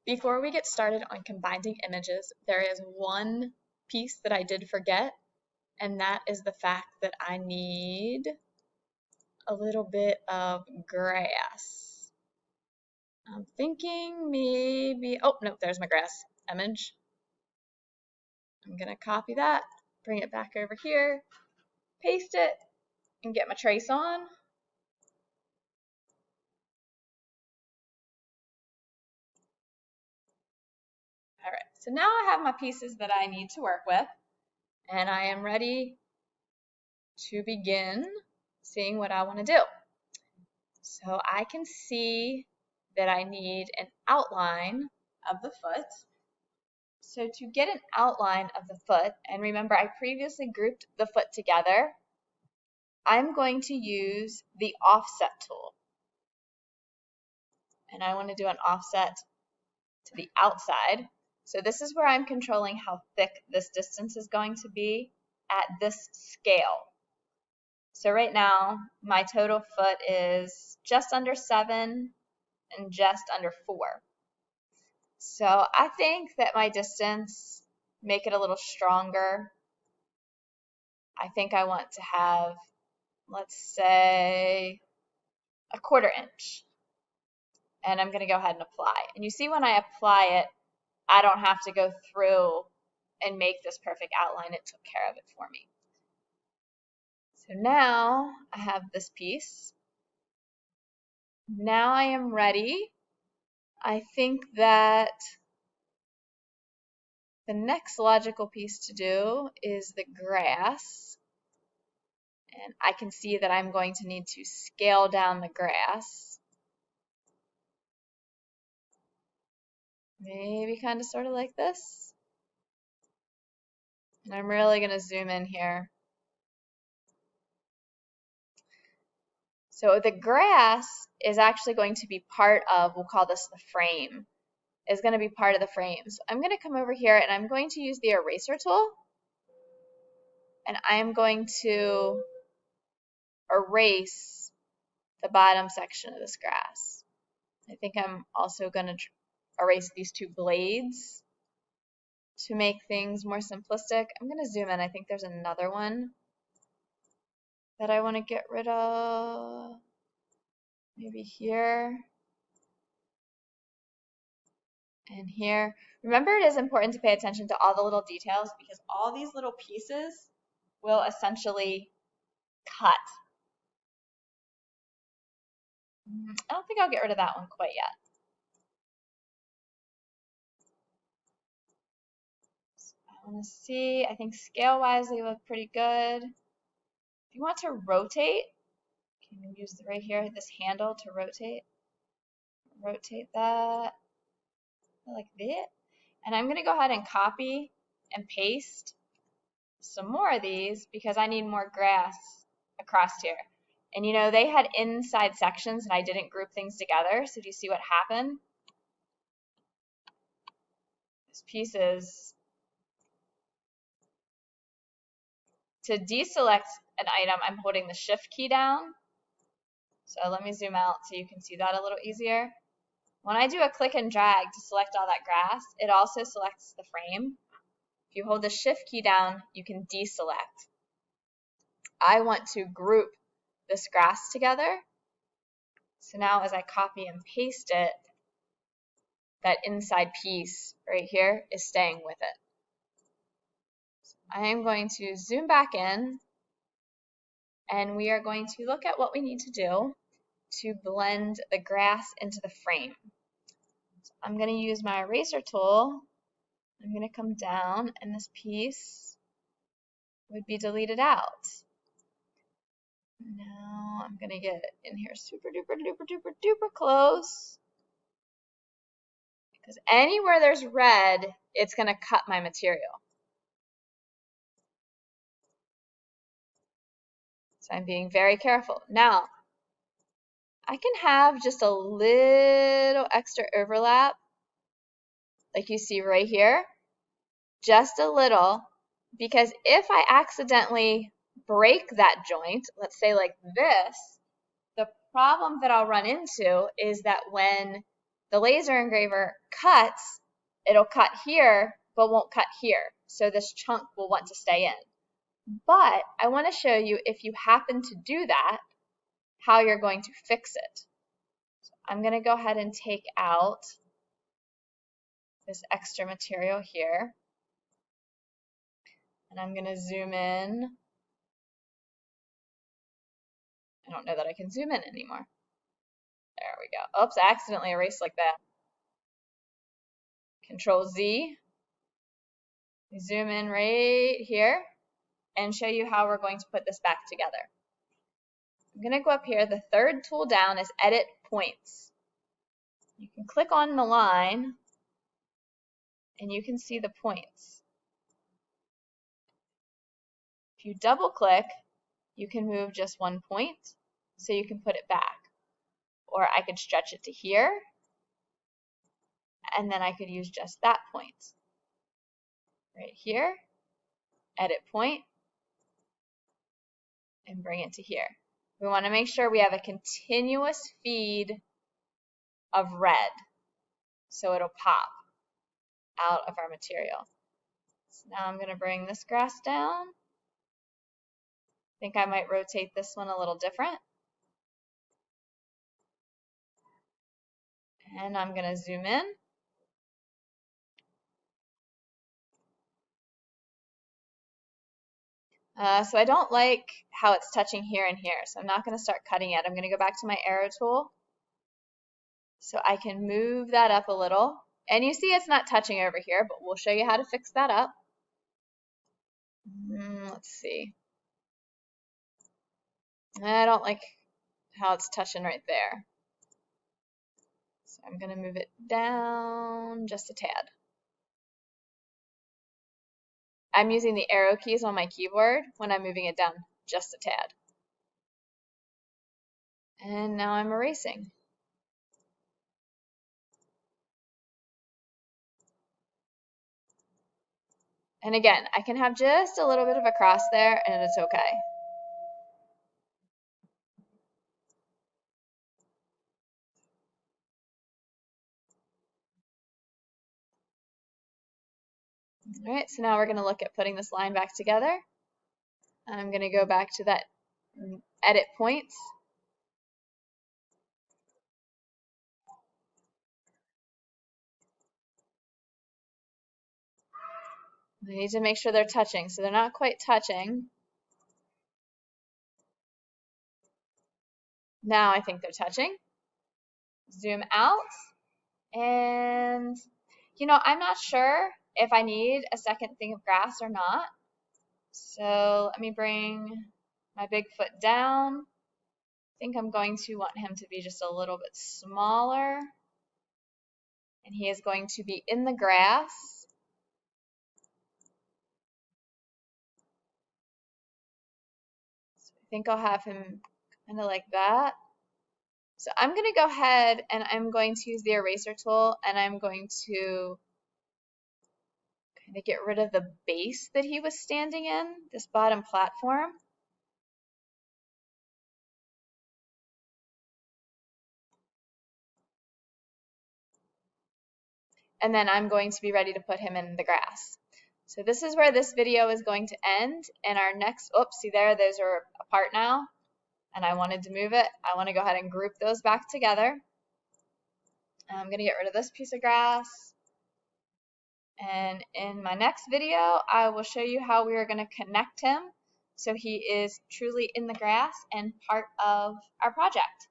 Before we get started on combining images, there is one piece that I did forget, and that is the fact that I need a little bit of grass. I'm thinking maybe, oh no, there's my grass image. I'm gonna copy that, bring it back over here, paste it, and get my trace on. All right, so now I have my pieces that I need to work with, and I am ready to begin seeing what I want to do. So I can see that I need an outline of the foot. So to get an outline of the foot, and remember I previously grouped the foot together, I'm going to use the offset tool. And I want to do an offset to the outside. So this is where I'm controlling how thick this distance is going to be at this scale. So right now, my total foot is just under 7 and just under 4. So I think that my distance, make it a little stronger. I think I want to have, let's say, a 1/4 inch. And I'm going to go ahead and apply. And you see when I apply it, I don't have to go through and make this perfect outline. It took care of it for me. So now I have this piece. Now I am ready. I think that the next logical piece to do is the grass. And I can see that I'm going to need to scale down the grass. Maybe kind of sort of like this. And I'm really going to zoom in here. So the grass is actually going to be part of, we'll call this the frame, is going to be part of the frame. So I'm going to come over here and I'm going to use the eraser tool. And I am going to erase the bottom section of this grass. I think I'm also going to erase these 2 blades to make things more simplistic. I'm going to zoom in. I think there's another one that I want to get rid of. Maybe here and here. Remember, it is important to pay attention to all the little details because all these little pieces will essentially cut. I don't think I'll get rid of that one quite yet. So I want to see, I think scale-wise they look pretty good. If you want to rotate, you can use right here, this handle to rotate. Rotate that like that. And I'm going to go ahead and copy and paste some more of these because I need more grass across here. And you know, they had inside sections and I didn't group things together. So do you see what happened? This piece is, to deselect an item, I'm holding the shift key down. So let me zoom out so you can see that a little easier. When I do a click and drag to select all that grass, it also selects the frame. If you hold the shift key down, you can deselect. I want to group this grass together. So now as I copy and paste it, that inside piece right here is staying with it. I am going to zoom back in and we are going to look at what we need to do to blend the grass into the frame. So I'm going to use my eraser tool. I'm going to come down and this piece would be deleted out. Now I'm going to get in here super duper duper duper duper close. Because anywhere there's red, it's going to cut my material. So I'm being very careful. Now, I can have just a little extra overlap, like you see right here, just a little, because if I accidentally break that joint, let's say like this, the problem that I'll run into is that when the laser engraver cuts, it'll cut here, but won't cut here. So this chunk will want to stay in. But I want to show you, if you happen to do that, how you're going to fix it. So I'm going to go ahead and take out this extra material here. And I'm going to zoom in. I don't know that I can zoom in anymore. There we go. Oops, I accidentally erased like that. Control Z. Zoom in right here and show you how we're going to put this back together. I'm going to go up here. The third tool down is Edit Points. You can click on the line and you can see the points. If you double click, you can move just one point so you can put it back. Or I could stretch it to here and then I could use just that point. Right here, edit point, and bring it to here. We want to make sure we have a continuous feed of red so it'll pop out of our material. So now I'm going to bring this grass down. I think I might rotate this one a little different. And I'm going to zoom in. So I don't like how it's touching here and here, so I'm not going to start cutting it. I'm going to go back to my arrow tool so I can move that up a little. And you see it's not touching over here, but we'll show you how to fix that up. Let's see. I don't like how it's touching right there. So I'm going to move it down just a tad. I'm using the arrow keys on my keyboard when I'm moving it down just a tad. And now I'm erasing. And again, I can have just a little bit of a cross there and it's okay. All right, so now we're going to look at putting this line back together. I'm going to go back to that edit points. I need to make sure they're touching, so they're not quite touching. Now I think they're touching. Zoom out, and you know, I'm not sure if I need a second thing of grass or not. So let me bring my big foot down. I think I'm going to want him to be just a little bit smaller. And he is going to be in the grass. So I think I'll have him kind of like that. So I'm going to go ahead and I'm going to use the eraser tool and I'm going to kind of get rid of the base that he was standing in, this bottom platform. And then I'm going to be ready to put him in the grass. So this is where this video is going to end. And our next, oops, see there, those are apart now. And I wanted to move it. I want to go ahead and group those back together. I'm going to get rid of this piece of grass. And in my next video, I will show you how we are going to connect him so he is truly in the grass and part of our project.